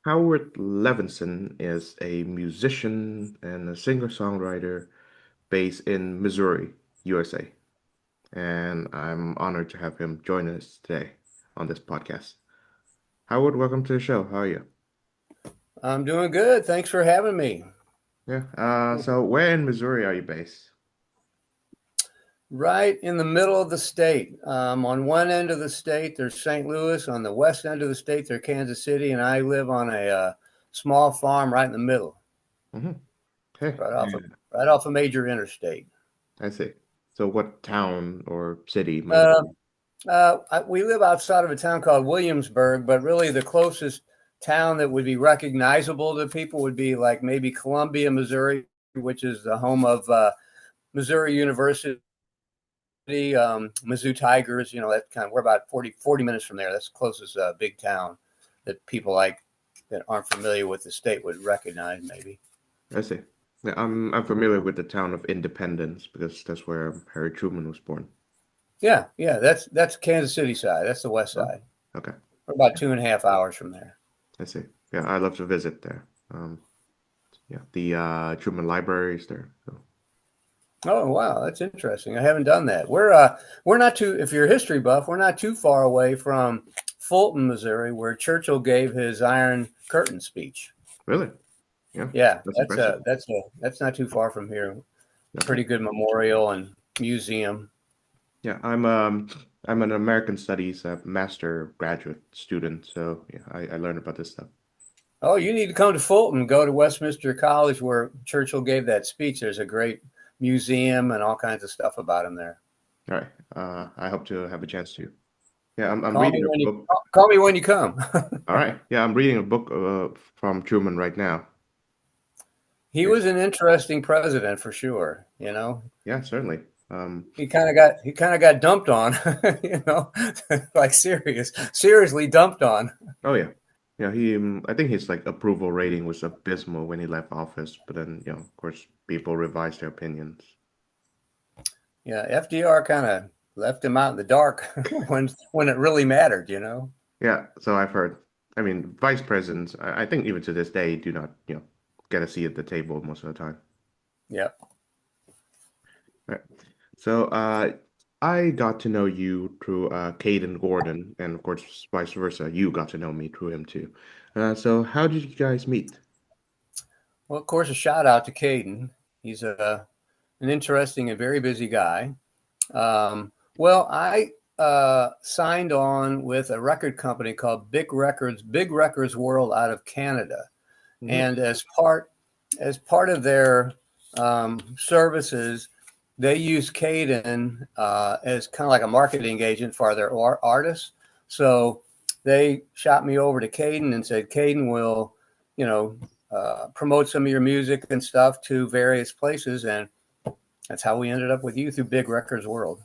Howard Levinson is a musician and a singer-songwriter based in Missouri, USA. And I'm honored to have him join us today on this podcast. Howard, welcome to the show. How are you? I'm doing good. Thanks for having me. Yeah. So where in Missouri are you based? Right in the middle of the state. On one end of the state, there's St. Louis. On the west end of the state, there's Kansas City, and I live on a small farm right in the middle, Hmm. Hey, right off of yeah, right off a major interstate. I see. So what town or city might it Uh, be? we live outside of a town called Williamsburg, but really the closest town that would be recognizable to people would be like maybe Columbia, Missouri, which is the home of Missouri University. Mizzou Tigers, that kind of, we're about 40 minutes from there. That's the closest big town that people like that aren't familiar with the state would recognize, maybe. I see. Yeah, I'm familiar with the town of Independence because that's where Harry Truman was born. Yeah, yeah, that's Kansas City side. That's the west Oh, side. okay. We're about 2.5 hours from there. I see. Yeah, I love to visit there. Yeah, the Truman Library is there. So. Oh wow, that's interesting. I haven't done that. We're not too. If you're a history buff, we're not too far away from Fulton, Missouri, where Churchill gave his Iron Curtain speech. Really? Yeah, Yeah, that's that's impressive. that's not too far from here. Okay. Pretty good memorial and museum. Yeah, I'm an American Studies master graduate student, so yeah, I learned about this stuff. Oh, you need to come to Fulton, go to Westminster College where Churchill gave that speech. There's a great museum and all kinds of stuff about him there. All right. I hope to have a chance to. Yeah, I'm Call me reading a when you book. call me when you come. All right. Yeah, I'm reading a book from Truman right now. He Yeah, was an interesting president for sure, you know. yeah, certainly. Um, He kind of got dumped on, you know, like seriously dumped on. oh yeah. Yeah, I think his like approval rating was abysmal when he left office, but then, of course, people revised their opinions. Yeah, FDR kind of left him out in the dark when it really mattered, you know. Yeah, so I've heard. I mean, vice presidents, I think even to this day, do not, get a seat at the table most of the time. Yep. Right. So, I got to know you through Caden Gordon, and of course, vice versa. You got to know me through him too. So how did you guys meet? Well, of course, a shout out to Caden. He's an interesting and very busy guy. Well, I signed on with a record company called Big Records World out of Canada, Hmm. and as part of their services, they use Caden as kind of like a marketing agent for their artists. So they shot me over to Caden and said, Caden will, you know, promote some of your music and stuff to various places, and that's how we ended up with you through Big Records World.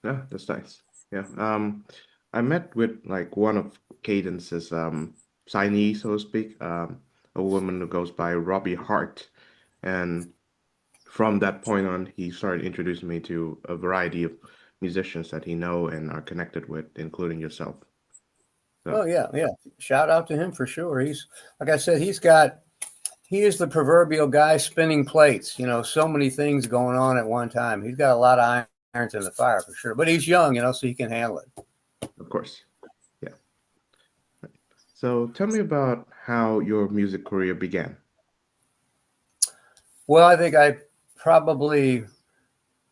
Yeah, that's nice. Yeah. I met with like one of Cadence's signees, so to speak, a woman who goes by Robbie Hart, and from that point on, he started introducing me to a variety of musicians that he know and are connected with, including yourself. So, Oh yeah, yeah. Shout out to him for sure. He's like I said, he is the proverbial guy spinning plates. You know, so many things going on at one time. He's got a lot of irons in the fire for sure. But he's young, so he can handle it. of course, yeah. So, tell me about how your music career began. Well, I think probably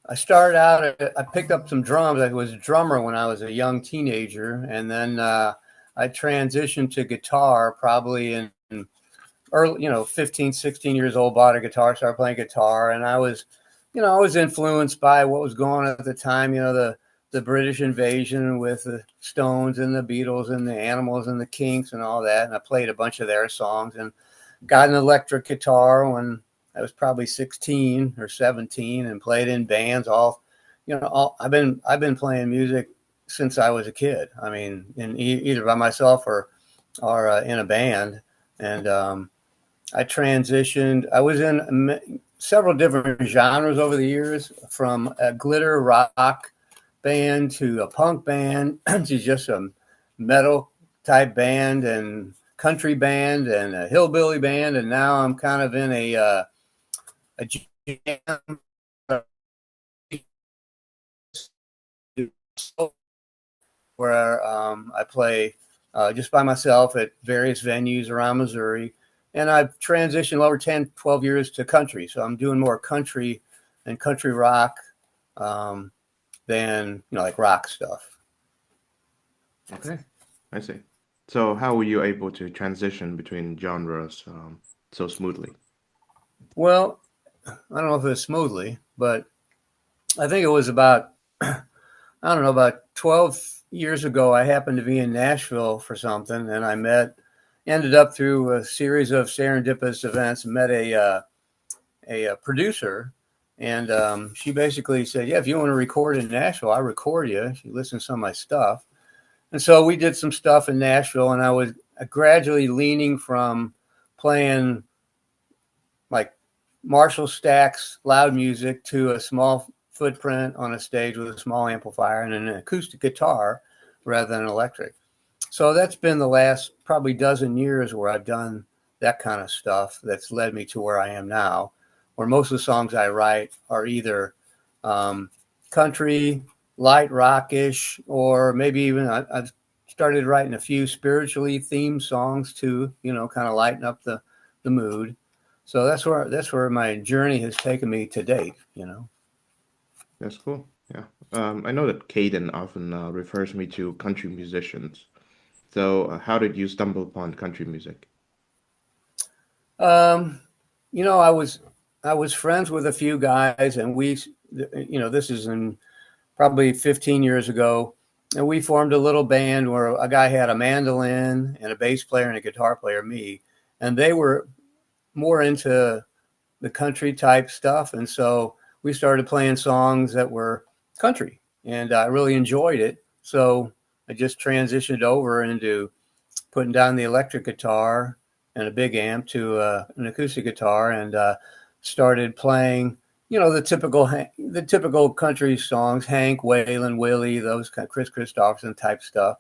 I started out. I picked up some drums. I was a drummer when I was a young teenager, and then I transitioned to guitar probably in early, 15, 16 years old. Bought a guitar, started playing guitar, and I was influenced by what was going on at the time. The British invasion with the Stones and the Beatles and the Animals and the Kinks and all that. And I played a bunch of their songs and got an electric guitar when I was probably 16 or 17 and played in bands. I've been playing music since I was a kid. I mean, either by myself or in a band. And I transitioned. I was in several different genres over the years, from a glitter rock band to a punk band to just a metal type band, and country band and a hillbilly band, and now I'm kind of in a jam where I play just by myself at various venues around Missouri. And I've transitioned over 10, 12 years to country. So I'm doing more country and country rock um, than, like rock stuff. Okay, I see. So how were you able to transition between genres so smoothly? Well, I don't know if it was smoothly, but I think it was about, I don't know, about 12 years ago. I happened to be in Nashville for something, and ended up through a series of serendipitous events, met a producer, and she basically said, "Yeah, if you want to record in Nashville, I record you." She listened to some of my stuff, and so we did some stuff in Nashville, and I was gradually leaning from playing like Marshall Stacks loud music to a small footprint on a stage with a small amplifier and an acoustic guitar rather than electric. So that's been the last probably dozen years where I've done that kind of stuff that's led me to where I am now, where most of the songs I write are either um, country, light rockish, or maybe even I've started writing a few spiritually themed songs too, kind of lighten up the mood. So that's where my journey has taken me to date. That's cool. Yeah. I know that Caden often refers me to country musicians. So how did you stumble upon country music? Um, I was friends with a few guys, and this is in probably 15 years ago, and we formed a little band where a guy had a mandolin and a bass player and a guitar player, me, and they were more into the country type stuff, and so we started playing songs that were country, and I really enjoyed it. So I just transitioned over into putting down the electric guitar and a big amp to an acoustic guitar, and started playing, the typical country songs, Hank, Waylon, Willie, those kind of Chris Christopherson type stuff,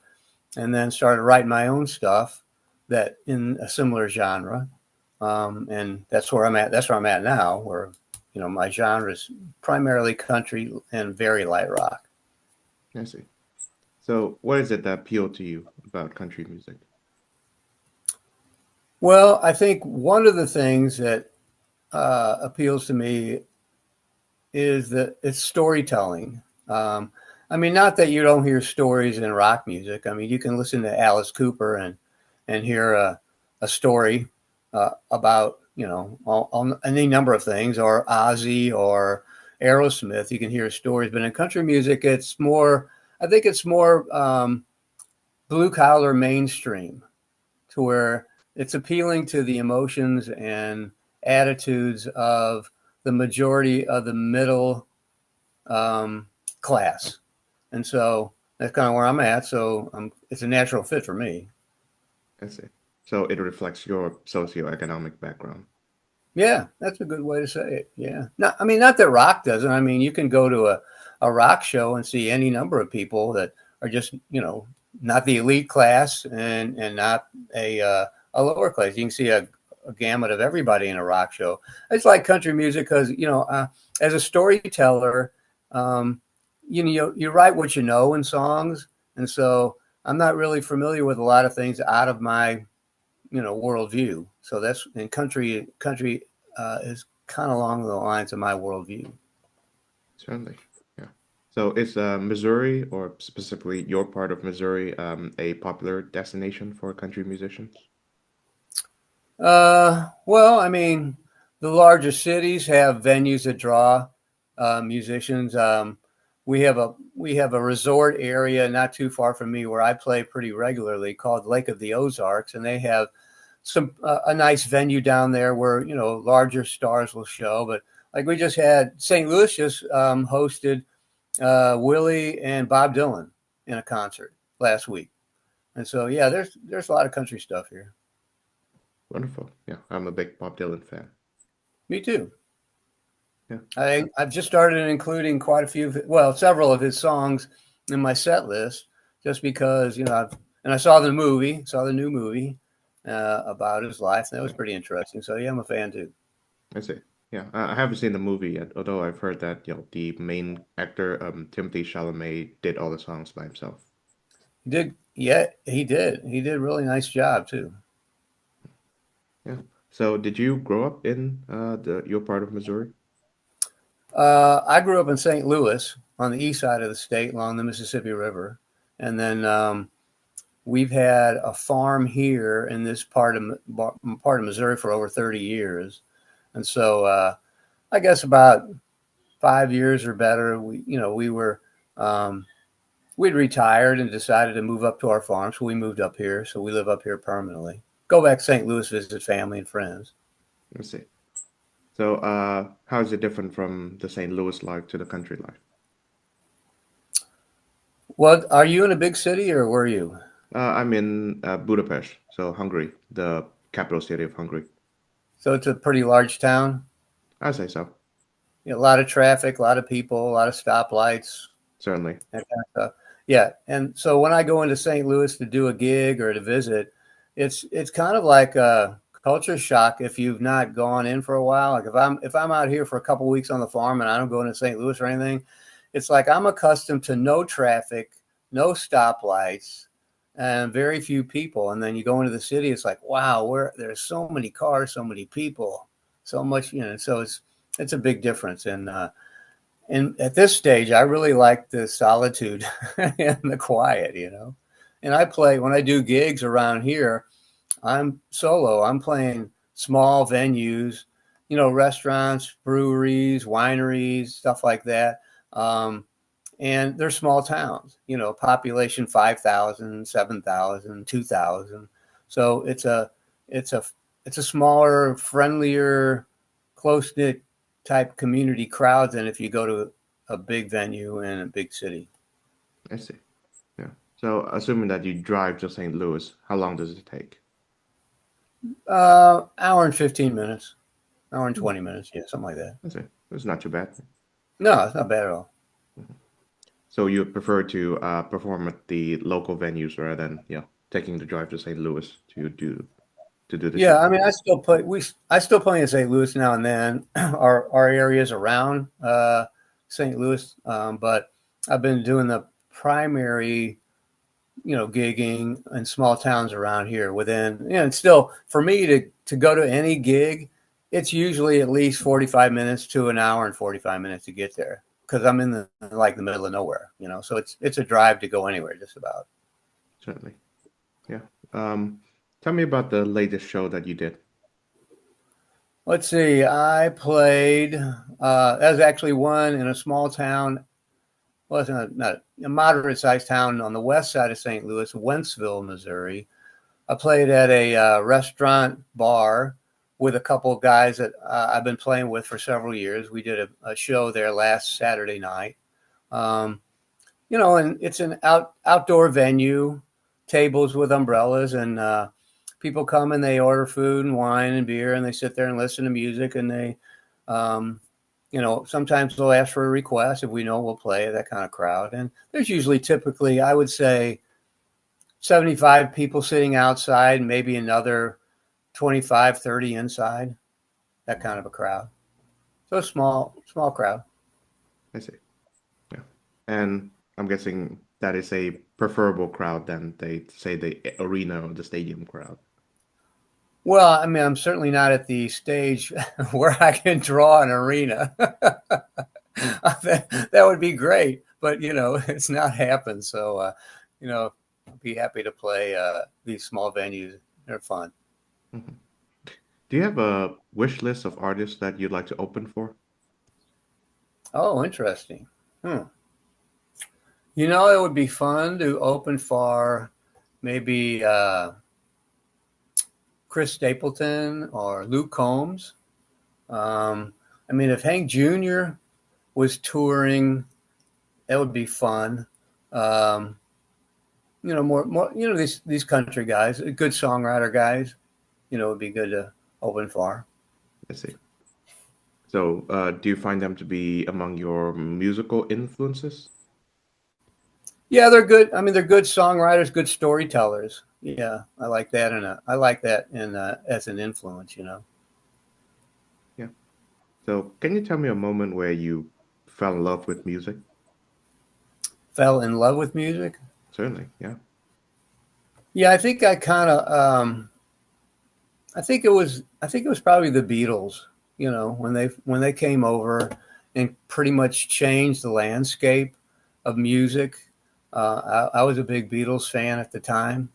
and then started writing my own stuff that in a similar genre, and that's where I'm at. That's where I'm at now, where my genre is primarily country and very light rock. I see. So what is it that appealed to you about country music? Well, I think one of the things that appeals to me is that it's storytelling. I mean, not that you don't hear stories in rock music. I mean, you can listen to Alice Cooper and hear a story about any number of things, or Ozzy or Aerosmith. You can hear stories, but in country music, it's more. I think it's more blue collar mainstream, to where it's appealing to the emotions and attitudes of the majority of the middle um, class. And so that's kind of where I'm at. So it's a natural fit for me. I see. So it reflects your socioeconomic background. Yeah, that's a good way to say it. Yeah. No, I mean, not that rock doesn't. I mean, you can go to a rock show and see any number of people that are just, not the elite class and not a lower class. You can see a gamut of everybody in a rock show. It's like country music because, as a storyteller, um, you write what you know in songs. And so I'm not really familiar with a lot of things out of my worldview. So that's in country. Country is kind of along the lines of my worldview. Certainly. Yeah. So is Missouri, or specifically your part of Missouri, a popular destination for country musicians? Well, I mean, the larger cities have venues that draw musicians. We have a resort area not too far from me where I play pretty regularly, called Lake of the Ozarks, and they have some a nice venue down there where larger stars will show. But like we just had St. Louis just hosted Willie and Bob Dylan in a concert last week, and so yeah, there's a lot of country stuff here. Wonderful. Yeah, I'm a big Bob Dylan fan. Me too. Yeah. I've just started including quite a few, well, several of his songs in my set list, just because and I saw the new movie, about his life. And that was pretty interesting. So yeah, I'm a fan too. I see. Yeah, I haven't seen the movie yet, although I've heard that, the main actor, Timothy Chalamet, did all the songs by himself. He did, yeah, he did. He did a really nice job too. Yeah. So, did you grow up in the your part of Missouri? I grew up in St. Louis on the east side of the state along the Mississippi River. And then we've had a farm here in this part of Missouri for over 30 years. And so I guess about 5 years or better, um, we'd retired and decided to move up to our farm. So we moved up here. So we live up here permanently. Go back to St. Louis, visit family and friends. Let's see. So, how is it different from the St. Louis life to the country life? Well, are you in a big city or where are you? I'm in Budapest, so Hungary, the capital city of Hungary. So it's a pretty large town. I say so, A lot of traffic, a lot of people, a lot of stoplights, certainly. that kind of stuff. Yeah, and so when I go into St. Louis to do a gig or to visit, it's kind of like a culture shock if you've not gone in for a while. Like if I'm out here for a couple weeks on the farm and I don't go into St. Louis or anything, it's like I'm accustomed to no traffic, no stoplights, and very few people. And then you go into the city, it's like wow, where there's so many cars, so many people, so much. So it's a big difference. And at this stage, I really like the solitude and the quiet. And I play when I do gigs around here. I'm solo. I'm playing small venues, restaurants, breweries, wineries, stuff like that. Um, and they're small towns, population 5,000, 7,000, 2,000. So it's a it's a smaller, friendlier, close knit type community crowd than if you go to a big venue in a big city. I see. Yeah. So, assuming that you drive to St. Louis, how long does it take? Hour and 15 minutes, hour and Hmm, 20 minutes, yeah, something like that. I see. It's not too bad. No, it's not bad at all. Mhm. So, you prefer to perform at the local venues rather than, taking the drive to St. Louis to do the Yeah, show. I mean, I still play in St. Louis now and then. Our areas around St. Louis, but I've been doing the primary, gigging in small towns around here. And still for me to go to any gig, it's usually at least 45 minutes to an hour and 45 minutes to get there because I'm in the middle of nowhere. So it's a drive to go anywhere, just about. Certainly. Yeah. Tell me about the latest show that you did. Let's see. I played. That was actually one in a small town. Well, it's not a moderate sized town on the west side of St. Louis, Wentzville, Missouri. I played at a restaurant bar with a couple of guys that I've been playing with for several years. We did a show there last Saturday night. Um, and it's an outdoor venue, tables with umbrellas, and people come and they order food and wine and beer, and they sit there and listen to music, and um, sometimes they'll ask for a request. If we know, we'll play that kind of crowd. And there's usually typically, I would say, 75 people sitting outside, maybe another 25, 30 inside, that kind of a crowd. So small crowd. I see. Yeah. And I'm guessing that is a preferable crowd than they say the arena or the stadium crowd. Well, I mean, I'm certainly not at the stage where I can draw an arena. That would be great, but it's not happened. So, I'd be happy to play these small venues. They're fun. Mhm. Do you have a wish list of artists that you'd like to open for? Oh, interesting. Hmm. It would be fun to open for maybe Chris Stapleton or Luke Combs. I mean, if Hank Jr. was touring, that would be fun. Um, more, these country guys, good songwriter guys, would be good to open for. I see. So, do you find them to be among your musical influences? Yeah, they're good. I mean, they're good songwriters, good storytellers. Yeah, I like that, and I like that in as an influence. Yeah. So, can you tell me a moment where you fell in love with music? Fell in love with music. Certainly. Yeah. Yeah, I think I kind of. I think it was probably the Beatles. When they came over and pretty much changed the landscape of music. I was a big Beatles fan at the time.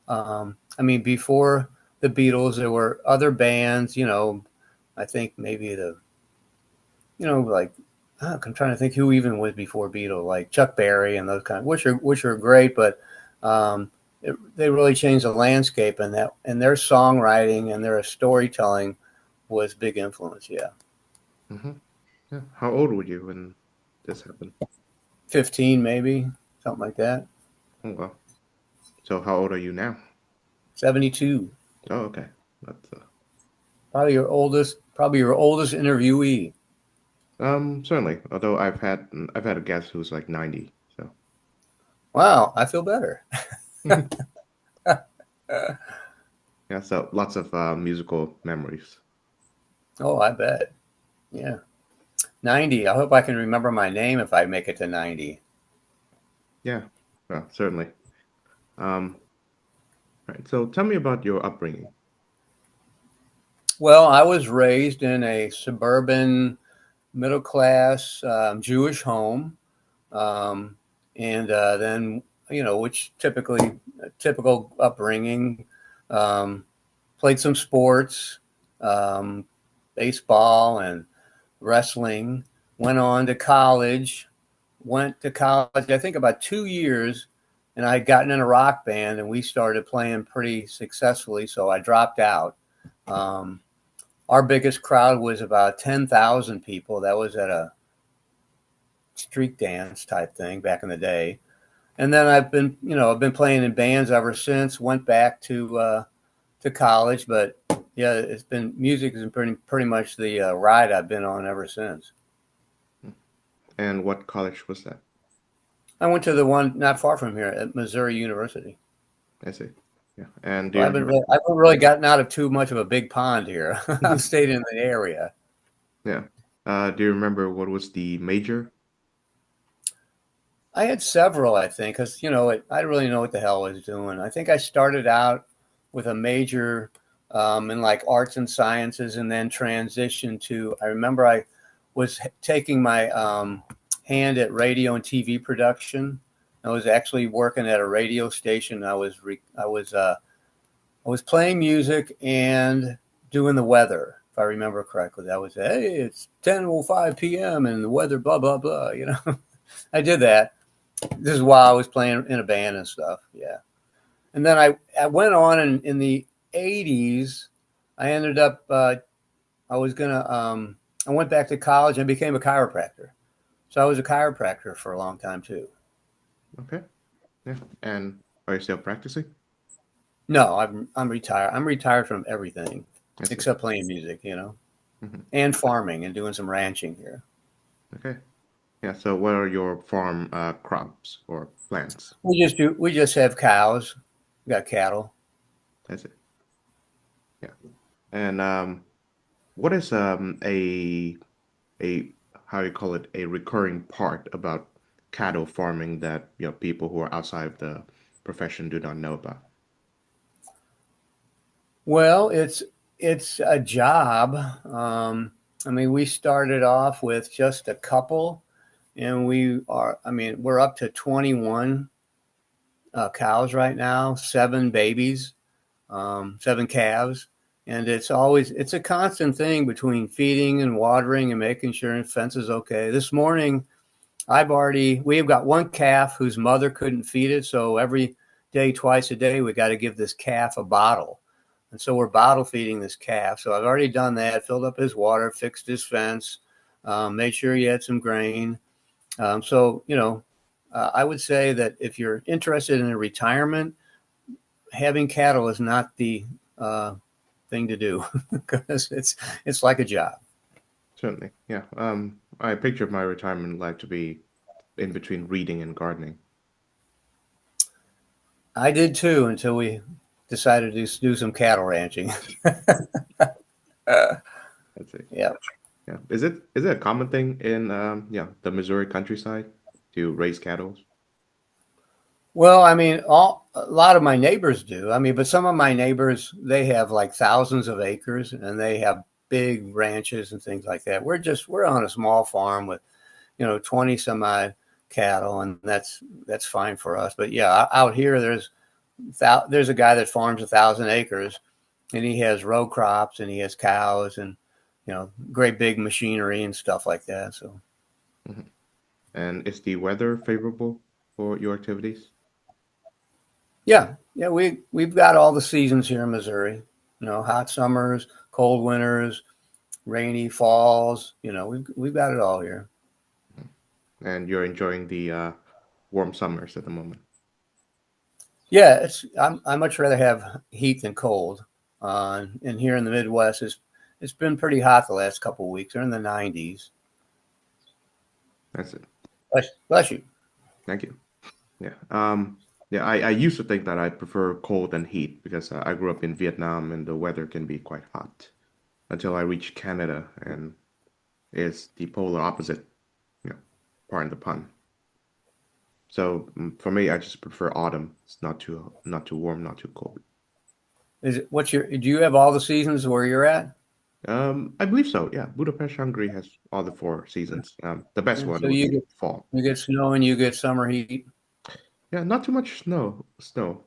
I mean, before the Beatles, there were other bands. I think maybe like I'm trying to think who even was before Beatles, like Chuck Berry and those kind, which are great, but they really changed the landscape, and their songwriting and their storytelling was big influence. Yeah, Hmm. Yeah. How old were you when this happened? 15 maybe, something like that. Oh, well. So, how old are you now? 72. Oh, okay. That's Probably your oldest interviewee. certainly. Although I've had a guest who's like 90. So, Wow, I feel better. yeah. So lots of musical memories. Oh, I bet. Yeah, 90. I hope I can remember my name if I make it to 90. Yeah. Well, certainly. Um. Right. So, tell me about your upbringing. Well, I was raised in a suburban middle class Jewish home, um, and then which typical upbringing. Um, Played some sports, um, baseball and wrestling. Went on to college. Went to college, I think about 2 years, and I had gotten in a rock band, and we started playing pretty successfully. So I dropped out. Um, our biggest crowd was about 10,000 people. That was at a street dance type thing back in the day. And then I've been playing in bands ever since. Went back to college, but yeah, it's been music has been pretty much the ride I've been on ever since. And what college was that? I went to the one not far from here at Missouri University. I see. Yeah. And do So you remember? I haven't really gotten out of too much of a big pond here. I've stayed in the area. Yeah. Do you remember what was the major? I had several, I think, because I didn't really know what the hell I was doing. I think I started out with a major in like arts and sciences, and then transitioned to. I remember I was taking my hand at radio and TV production. I was actually working at a radio station. I was playing music and doing the weather, if I remember correctly. That was, hey, it's 10:05 p.m. and the weather, blah blah blah. I did that. This is while I was playing in a band and stuff. Yeah. And then I went on in the 80s. I ended up, I was going to, I went back to college and became a chiropractor. So I was a chiropractor for a long time too. Okay. Yeah. And are you still practicing? No, I'm retired. I'm retired from everything I see. except playing music, Hmm. and farming and doing some ranching here. Okay. Yeah. So, what are your farm crops or plants? We just have cows. We got cattle. I see. Yeah. And what is a how you call it, a recurring part about cattle farming that people who are outside of the profession do not know about? Well, it's a job. I mean, we started off with just a couple, and we're up to 21 cows right now, seven babies, seven calves, and it's a constant thing between feeding and watering and making sure the fence is okay. This morning, we've got one calf whose mother couldn't feed it, so every day, twice a day, we got to give this calf a bottle. And so we're bottle feeding this calf. So I've already done that, filled up his water, fixed his fence, made sure he had some grain. I would say that if you're interested in a retirement, having cattle is not the uh, thing to do because it's like a job. Certainly. Yeah. I pictured my retirement life to be in between reading and gardening. I did too until we decided to do some cattle ranching. That's it. Yeah. Yeah. Is it a common thing in the Missouri countryside to raise cattle? Well, I mean, a lot of my neighbors do. I mean, but some of my neighbors, they have like thousands of acres and they have big ranches and things like that. We're on a small farm with, 20 some odd cattle, and that's fine for us. But yeah, out here there's a guy that farms 1,000 acres, and he has row crops and he has cows and great big machinery and stuff like that. So Mhm. And is the weather favorable for your activities? yeah, we've got all the seasons here in Missouri. Hot summers, cold winters, rainy falls. We've got it all here. Mhm. And you're enjoying the warm summers at the moment. Yeah, I much rather have heat than cold. And here in the Midwest, it's been pretty hot the last couple of weeks. They're in the 90s. That's it. Bless you. Thank you. Yeah. Yeah, I used to think that I prefer cold than heat because I grew up in Vietnam and the weather can be quite hot until I reached Canada and it's the polar opposite, you know, pardon the pun. So for me, I just prefer autumn. It's not too warm, not too cold. Do you have all the seasons where you're at? I believe so. Yeah, Budapest, Hungary has all the four seasons. The best Yeah, so one would be fall. you get snow and you get summer heat. Yeah, not too much snow,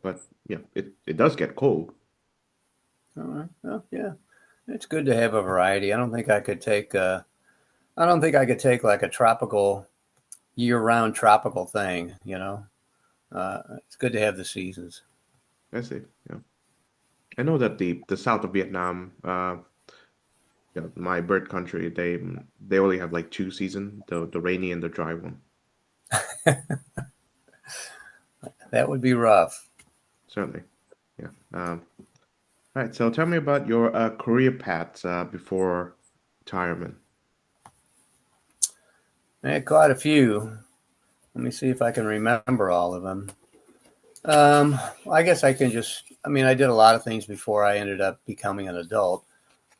but yeah, it does get cold. All right. Well, yeah, it's good to have a variety. I don't think I could take like a tropical year-round tropical thing. It's good to have the seasons. That's it. Yeah, I know that the south of Vietnam, my bird country, they only have like two seasons, the rainy and the dry one. That would be rough. Certainly. Yeah. All right. So tell me about your career paths before retirement. I had quite a few. Let me see if I can remember all of them. Um, I guess I can just. I mean, I did a lot of things before I ended up becoming an adult.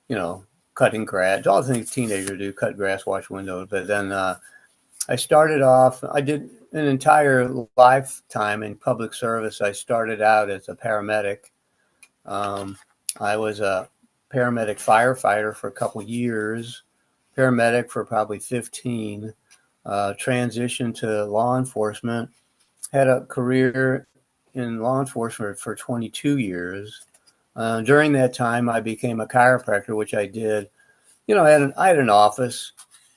You know, cutting grass, all the things teenagers do: cut grass, wash windows. But then I started off. I did an entire lifetime in public service. I started out as a paramedic. Um, I was a paramedic firefighter for a couple years, paramedic for probably 15, transitioned to law enforcement, had a career in law enforcement for 22 years. During that time, I became a chiropractor, which I did. I had an office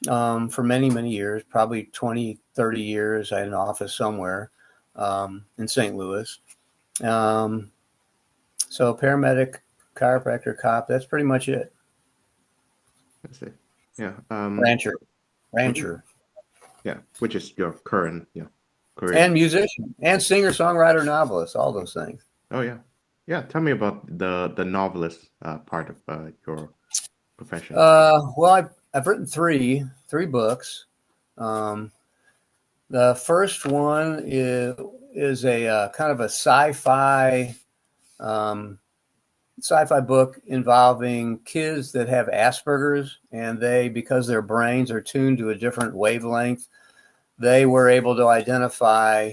for many, many years, probably 20, 30 years. I had an office somewhere in St. Louis. Um, so paramedic, chiropractor, cop, that's pretty much it. That's it. Yeah. Rancher, Mhm. rancher, Yeah. Which is your current, career. and musician, and singer, songwriter, novelist, all those things. Oh yeah. Yeah. Tell me about the novelist part of your profession. Well, I've written three books. Um, the first one is a kind of a um, sci-fi book involving kids that have Asperger's, and because their brains are tuned to a different wavelength, they were able to identify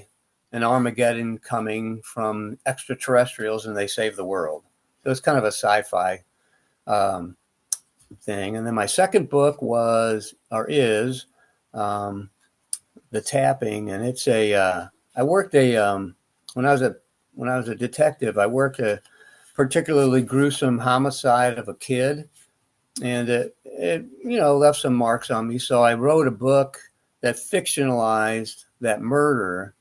an Armageddon coming from extraterrestrials, and they save the world. So it's kind of a sci-fi um, thing. And then my second book was or is um, The Tapping, and it's a I worked a when I was a detective. I worked a particularly gruesome homicide of a kid, and it left some marks on me. So I wrote a book that fictionalized that murder,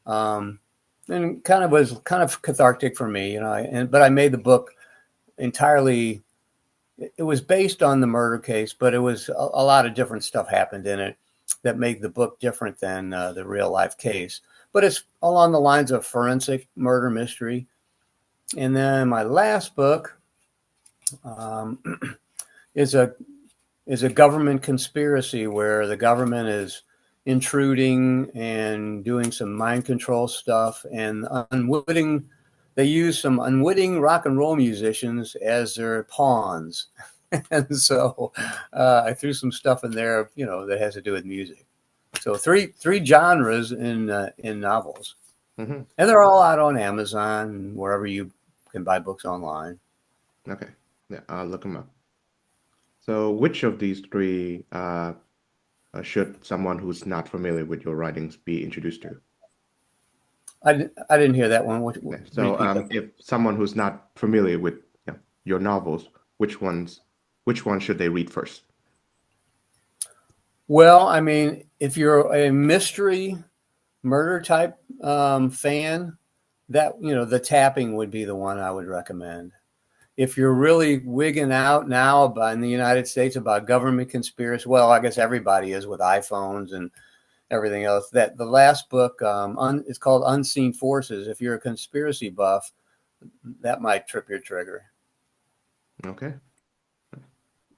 um, and was kind of cathartic for me, but I made the book entirely. It was based on the murder case, but it was a lot of different stuff happened in it that made the book different than the real life case. But it's along the lines of forensic murder mystery. And then my last book um, is a government conspiracy where the government is intruding and doing some mind control stuff, and unwitting. They use some unwitting rock and roll musicians as their pawns, and so I threw some stuff in there, that has to do with music. So three genres in novels, Hmm. and they're all out on Amazon, wherever you can buy books online. Okay. Yeah, I'll look them up. So, which of these three should someone who's not familiar with your writings be introduced to? I didn't hear that one. Yeah. So, Repeat that. if someone who's not familiar with your novels, which one should they read first? Well, I mean, if you're a mystery murder type fan, that the Tapping would be the one I would recommend. If you're really wigging out now about in the United States about government conspiracy, well, I guess everybody is with iPhones and everything else. That the last book it's called Unseen Forces. If you're a conspiracy buff, that might trip your trigger. Okay.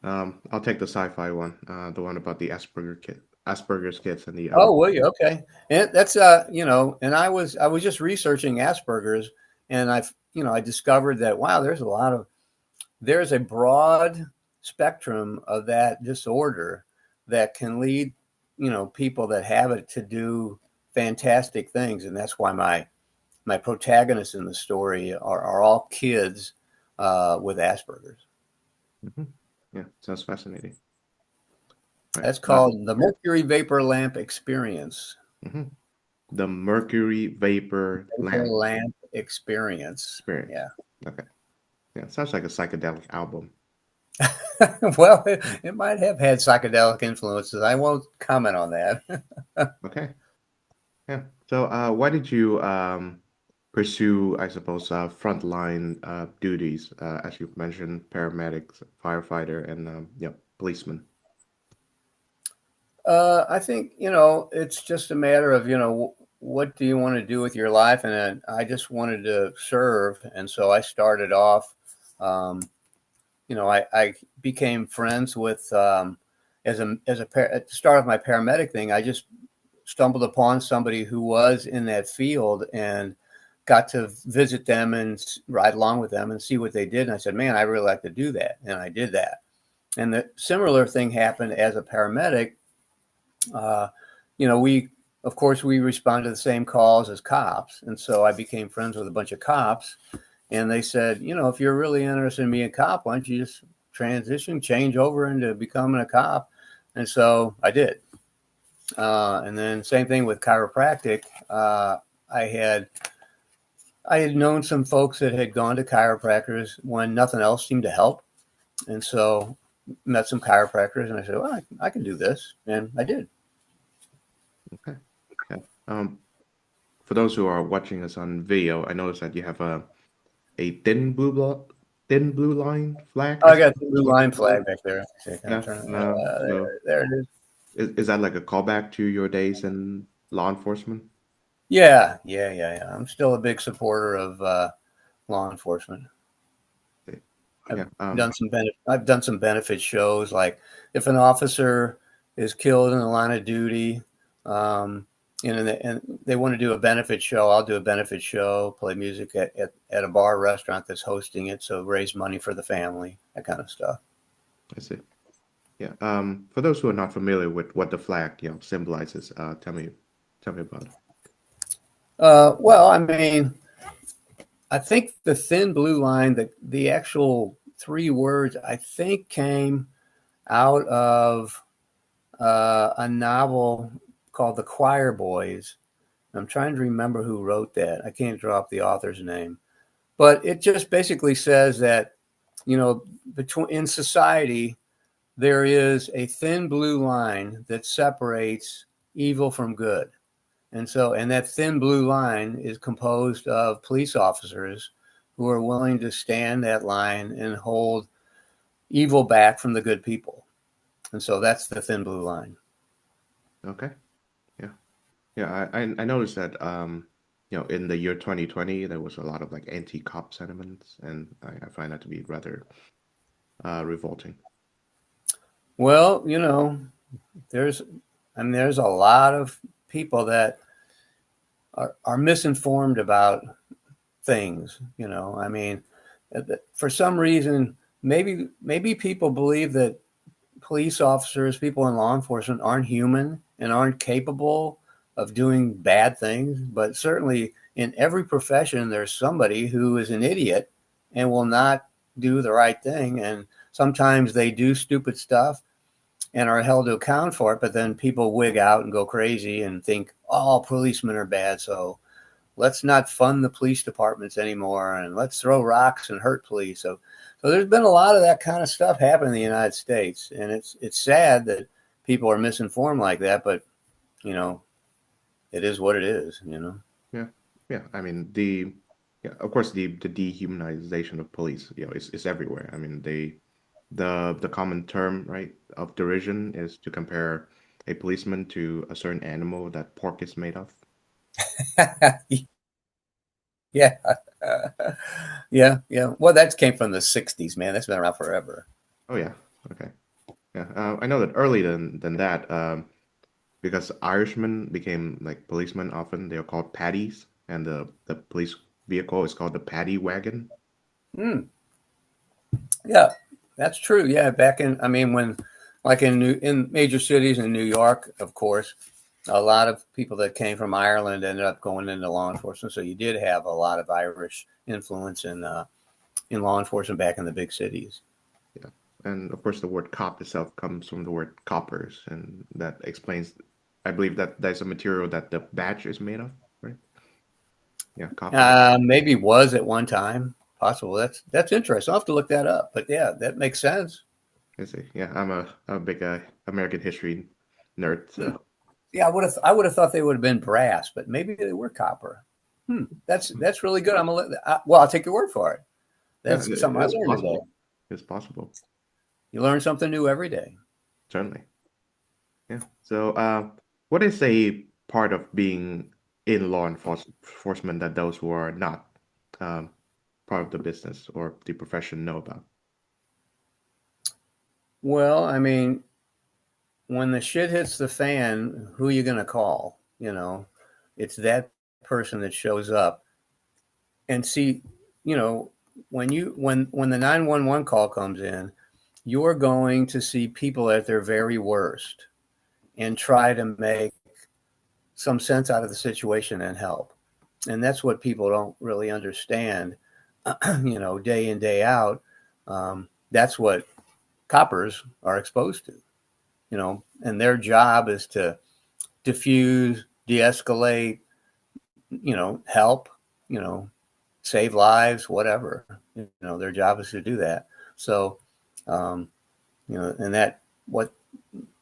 I'll take the sci-fi one, the one about the Asperger's kids, and the Oh, will you? Okay, and that's and I was just researching Asperger's, and I discovered that wow, there's a broad spectrum of that disorder that can lead people that have it to do fantastic things, and that's why my protagonists in the story are all kids with Asperger's. hmm yeah, sounds fascinating. Right. That's called the Mercury Vapor Lamp Experience. Mhm. The Mercury Vapor Vapor Lamp Lamp Experience. Experience. Yeah. Okay. Yeah, sounds like a psychedelic album. Well, it might have had psychedelic influences. I won't comment on that. Okay. Yeah. So, why did you pursue, I suppose, frontline duties, as you've mentioned, paramedics, firefighter, and policeman? I think, it's just a matter of, what do you want to do with your life? And I just wanted to serve. And so I started off, um, I became friends with, at the start of my paramedic thing, I just stumbled upon somebody who was in that field and got to visit them and ride along with them and see what they did. And I said, man, I really like to do that. And I did that. And the similar thing happened as a paramedic. Uh, we, of course, we respond to the same calls as cops. And so I became friends with a bunch of cops. And they said, if you're really interested in being a cop, why don't you just change over into becoming a cop? And so I did. And then same thing with chiropractic. I had I had known some folks that had gone to chiropractors when nothing else seemed to help, and so met some chiropractors, and I said, "Well, I can do this," and I did. Okay. Yeah. For those who are watching us on video, I noticed that you have a thin blue line flag, Oh, I I got suppose the is blue what you line call it. flag back there. See, can I Yeah. turn it? So There it is. is that like a callback to your days in law enforcement? Yeah, yeah, yeah, yeah. I'm still a big supporter of law enforcement. Okay. I've Yeah. I've done some benefit shows. Like if an officer is killed in the line of duty, um, and they want to do a benefit show, I'll do a benefit show, play music at a bar restaurant that's hosting it, so raise money for the family, that kind of stuff. I see. Yeah. For those who are not familiar with what the flag, symbolizes, tell me about it. Well, I mean, I think the thin blue line, the actual three words, I think came out of a novel called The Choir Boys. I'm trying to remember who wrote that. I can't draw up the author's name, but it just basically says that between in society there is a thin blue line that separates evil from good, and that thin blue line is composed of police officers who are willing to stand that line and hold evil back from the good people, and so that's the thin blue line. Okay. Yeah. Yeah. I noticed that in the year 2020 there was a lot of like anti-cop sentiments, and I find that to be rather revolting. Well, there's I mean, there's a lot of people that are misinformed about things. I mean, for some reason, maybe people believe that police officers, people in law enforcement, aren't human and aren't capable of doing bad things. But certainly, in every profession, there's somebody who is an idiot and will not do the right thing. And sometimes they do stupid stuff and are held to account for it. But then people wig out and go crazy and think all policemen are bad. So let's not fund the police departments anymore, and let's throw rocks and hurt police. So there's been a lot of that kind of stuff happen in the United States, and it's sad that people are misinformed like that. But you know, it is what it is. Yeah, yeah. I mean, yeah, of course, the dehumanization of police, is everywhere. I mean, the common term, right, of derision is to compare a policeman to a certain animal that pork is made of. Yeah, yeah, yeah. Well, that came from the '60s, man. That's been around forever. Oh yeah, okay, yeah. I know that early than that, because Irishmen became like policemen. Often they are called paddies, and the police vehicle is called the paddy wagon. Mm, yeah, that's true. Yeah, back in, I mean, when like in major cities in New York, of course, a lot of people that came from Ireland ended up going into law enforcement. So you did have a lot of Irish influence in law enforcement back in the big cities. Yeah, and of course the word cop itself comes from the word coppers, and that explains. I believe that that's a material that the badge is made of, right? Yeah, copper. Maybe was at one time possible. That's interesting. I'll have to look that up. But yeah, that makes sense. I see. Yeah, I'm a big American history nerd, Hmm. so Yeah, I would have thought they would have been brass, but maybe they were copper. That's really good. Well, I'll take your word for it. yeah, That's something I it's learned today. possible. It's possible, You learn something new every day. certainly. Yeah. So, what is a part of being in enforcement that those who are not um, part of the business or the profession know about? Well, I mean, when the shit hits the fan, who are you going to call? It's that person that shows up and see, you know, when the 911 call comes in, you're going to see people at their very worst and try to make some sense out of the situation and help. And that's what people don't really understand, day in, day out. That's what coppers are exposed to, and their job is to diffuse, de escalate, help, you know, save lives, whatever. Their job is to do that. So, um, and that what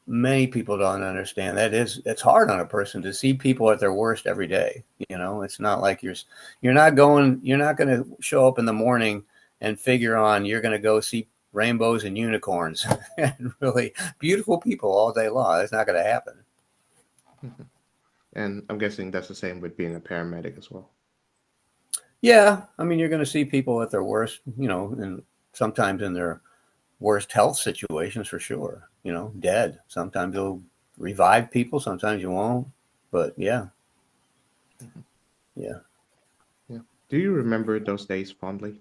many people don't understand, it's hard on a person to see people at their worst every day. It's not like you're not going to show up in the morning and figure on you're going to go see rainbows and unicorns and really beautiful people all day long. It's not going to happen. Mhm. And I'm guessing that's the same with being a paramedic as well. Yeah, I mean, you're going to see people at their worst, and sometimes in their worst health situations for sure. Dead. Sometimes you'll revive people, sometimes you won't. But yeah, Mhm. yeah. Yeah. Do you remember those days fondly?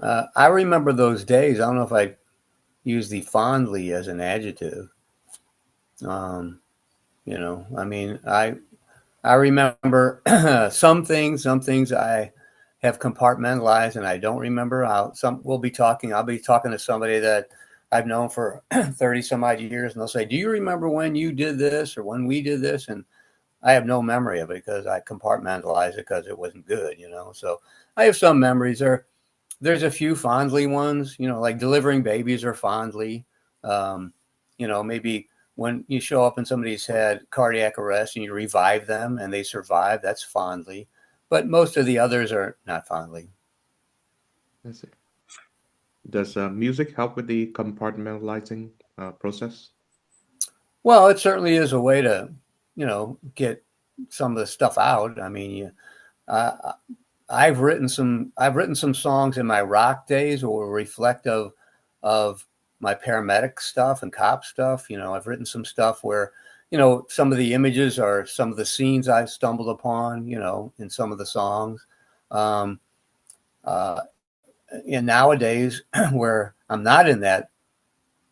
I remember those days. I don't know if I use the fondly as an adjective. Um, I mean, I remember some things I have compartmentalized and I don't remember. I'll be talking to somebody that I've known for 30 some odd years, and they'll say, "Do you remember when you did this or when we did this?" And I have no memory of it because I compartmentalized it because it wasn't good. So I have some memories. There's a few fondly ones, like delivering babies are fondly. Um, maybe when you show up and somebody's had cardiac arrest and you revive them and they survive, that's fondly. But most of the others are not fondly. I see. Does music help with the compartmentalizing process? Well, it certainly is a way to, get some of the stuff out. I mean, uh, I've written some songs in my rock days or reflective of my paramedic stuff and cop stuff. I've written some stuff where, some of the images are some of the scenes I've stumbled upon, in some of the songs. Um, uh, and nowadays, where I'm not in that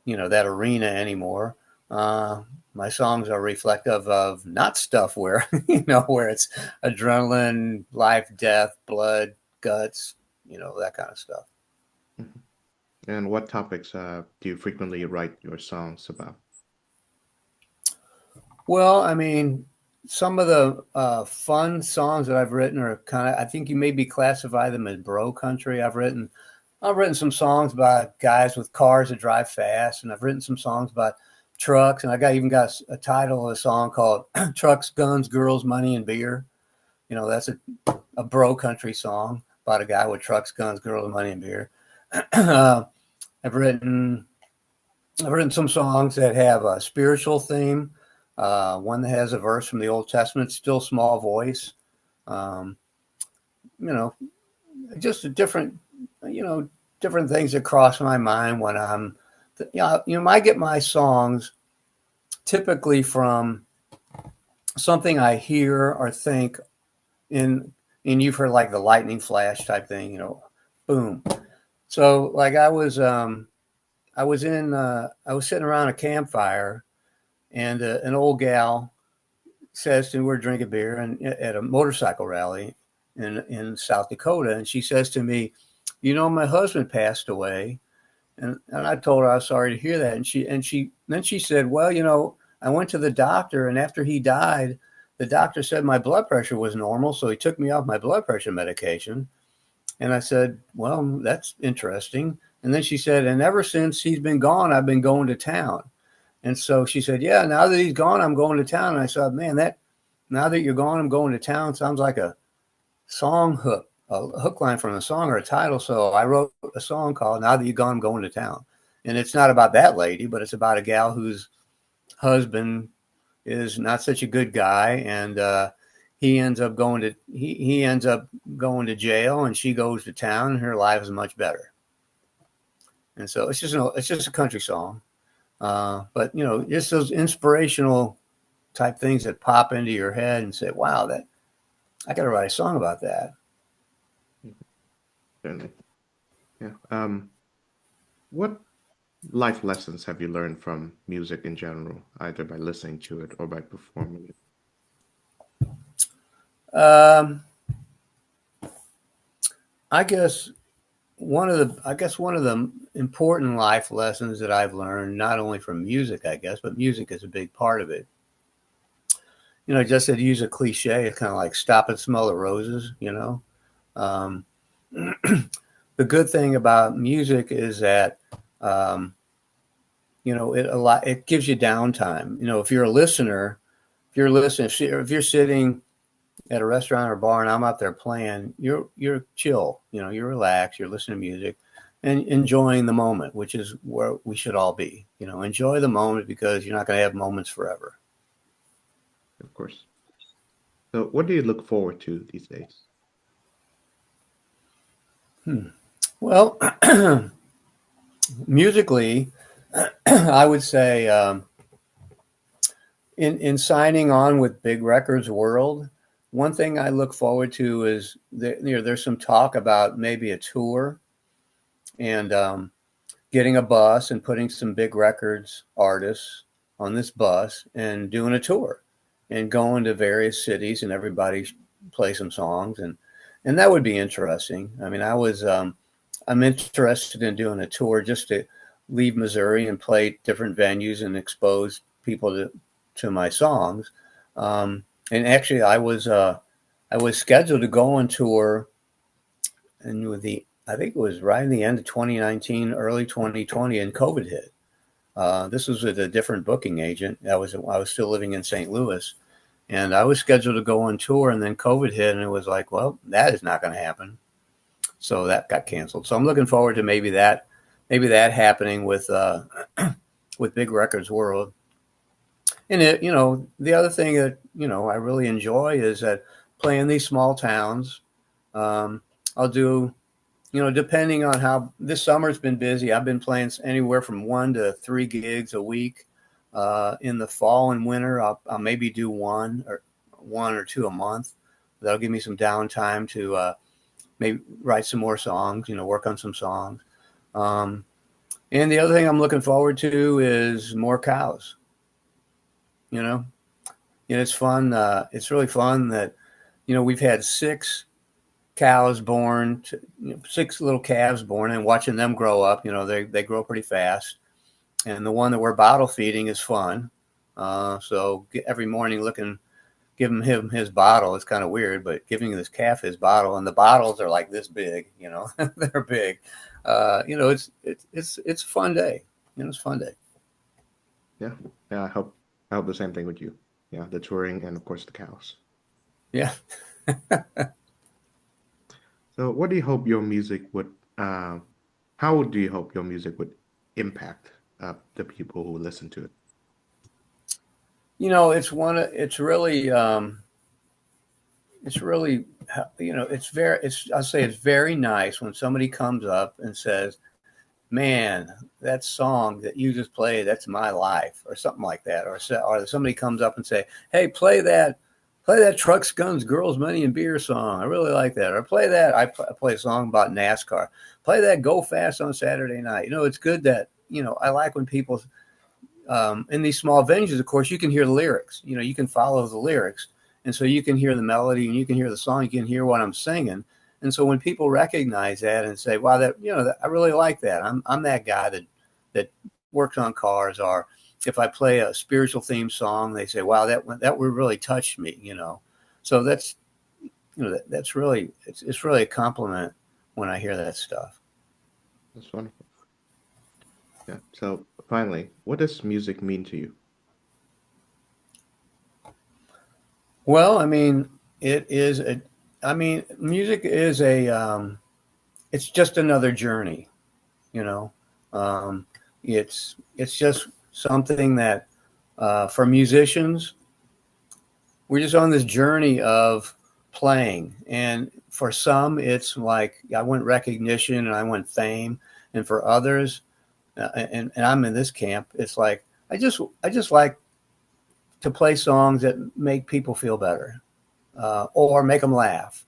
arena anymore, uh, my songs are reflective of not stuff where, where it's adrenaline, life, death, blood, guts, that kind of stuff. Mhm. And what topics do you frequently write your songs about? Well, I mean, some of the fun songs that I've written are kind of, I think you maybe classify them as bro country. I've written some songs about guys with cars that drive fast, and I've written some songs about trucks, and even got a title of a song called "Trucks, Guns, Girls, Money, and Beer." That's a bro country song about a guy with trucks, guns, girls, money, and beer. uh, I've written I've written some songs that have a spiritual theme. One that has a verse from the Old Testament, "Still small voice." Um, you know, just a you know, different things that cross my mind when I get my songs typically from something I hear or think in, and you've heard like the lightning flash type thing, boom. So like I was sitting around a campfire, and an old gal says to me, we're drinking beer and at a motorcycle rally in South Dakota, and she says to me, my husband passed away. And I told her I was sorry to hear that. Then she said, well, I went to the doctor, and after he died, the doctor said my blood pressure was normal, so he took me off my blood pressure medication. And I said, well, that's interesting. And then she said, and ever since he's been gone, I've been going to town. And so she said, yeah, now that he's gone, I'm going to town. And I said, man, that now that you're gone, I'm going to town sounds like a hook line from a song or a title. So I wrote a song called "Now That You're Gone, I'm Going to Town," and it's not about that lady, but it's about a gal whose husband is not such a good guy, and he ends up going to jail, and she goes to town, and her life is much better. And so it's just a country song, but just those inspirational type things that pop into your head and say, "Wow, that I got to write a song about that." Mhm. Certainly. Yeah. What life lessons have you learned from music in general, either by listening to it or by performing it? Um, I guess one of the important life lessons that I've learned, not only from music, I guess, but music is a big part of it. Just to use a cliche, it's kind of like stop and smell the roses. Um, the good thing about music is that um, it gives you downtime. If you're a listener, if you're sitting at a restaurant or bar and I'm out there playing, you're chill. You're relaxed. You're listening to music and enjoying the moment, which is where we should all be. Enjoy the moment because you're not going to have moments forever. Of course. So, what do you look forward to these days? Well, musically, I would say in signing on with Big Records World, one thing I look forward to is there's some talk about maybe a tour and getting a bus and putting some Big Records artists on this bus and doing a tour and going to various cities and everybody play some songs, and that would be interesting. I mean, I'm interested in doing a tour just to leave Missouri and play different venues and expose people to my songs. And actually, I was scheduled to go on tour, and I think it was right in the end of 2019, early 2020, and COVID hit. This was with a different booking agent. I was still living in St. Louis, and I was scheduled to go on tour, and then COVID hit, and it was like, well, that is not going to happen. So that got canceled. So I'm looking forward to maybe that happening with Big Records World. And the other thing that I really enjoy is that playing these small towns. Um, I'll do. depending on how this summer's been busy, I've been playing anywhere from 1 to 3 gigs a week. In the fall and winter, I'll maybe do one or two a month. That'll give me some downtime to maybe write some more songs, work on some songs. Um, and the other thing I'm looking forward to is more cows. You know, it's fun. It's really fun that we've had six little calves born, and watching them grow up. They grow pretty fast, and the one that we're bottle feeding is fun. So every morning giving him his bottle. It's kind of weird, but giving this calf his bottle, and the bottles are like this big. They're big. It's a fun day. It's a fun day. Yeah, yeah. I hope the same thing with you. Yeah, the touring and of course the cows. Yeah. So, what do you hope your music would? Uh, how do you hope your music would impact the people who listen to it? It's really, I'll say it's very nice when somebody comes up and says, man, that song that you just played, that's my life, or something like that. Or somebody comes up and say, hey, play that Trucks, Guns, Girls, Money, and Beer song. I really like that. Or play that. I play a song about NASCAR. Play that Go Fast on Saturday night. It's good that, I like when people, in these small venues, of course, you can hear the lyrics. You can follow the lyrics. And so you can hear the melody and you can hear the song. You can hear what I'm singing. And so when people recognize that and say, wow, I really like that. I'm that guy that works on cars. Or if I play a spiritual theme song, they say, wow, that really touched me. So that's really, it's really a compliment when I hear that stuff. That's wonderful. Yeah. So, finally, what does music mean to you? Well, music is it's just another journey, you know. Um, it's just something that for musicians, we're just on this journey of playing, and for some, it's like I want recognition and I want fame, and for others, and I'm in this camp, it's like I just like to play songs that make people feel better or make them laugh.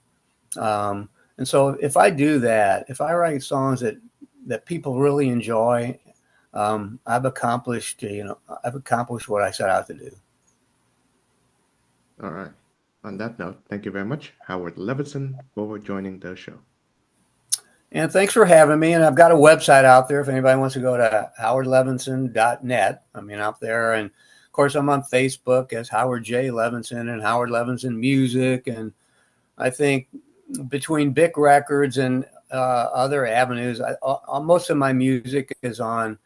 And so if I do that, if I write songs that people really enjoy, I've accomplished what I set out to do. All right. On that note, thank you very much, Howard Levinson, for joining the show. And thanks for having me. And I've got a website out there if anybody wants to go to howardlevinson.net. Out there. And of course, I'm on Facebook as Howard J. Levinson and Howard Levinson Music. And I think between Bic Records and other avenues, most of my music is on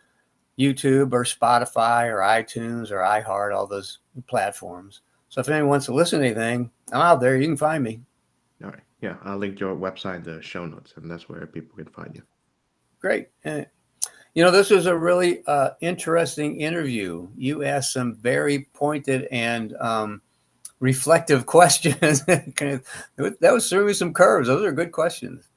YouTube or Spotify or iTunes or iHeart, all those platforms. So if anyone wants to listen to anything, I'm out there. You can find me. All right. Yeah, I'll link your website in the show notes, and that's where people can find you. Great. This was a really interesting interview. You asked some very pointed and reflective questions. That was serving some curves. Those are good questions.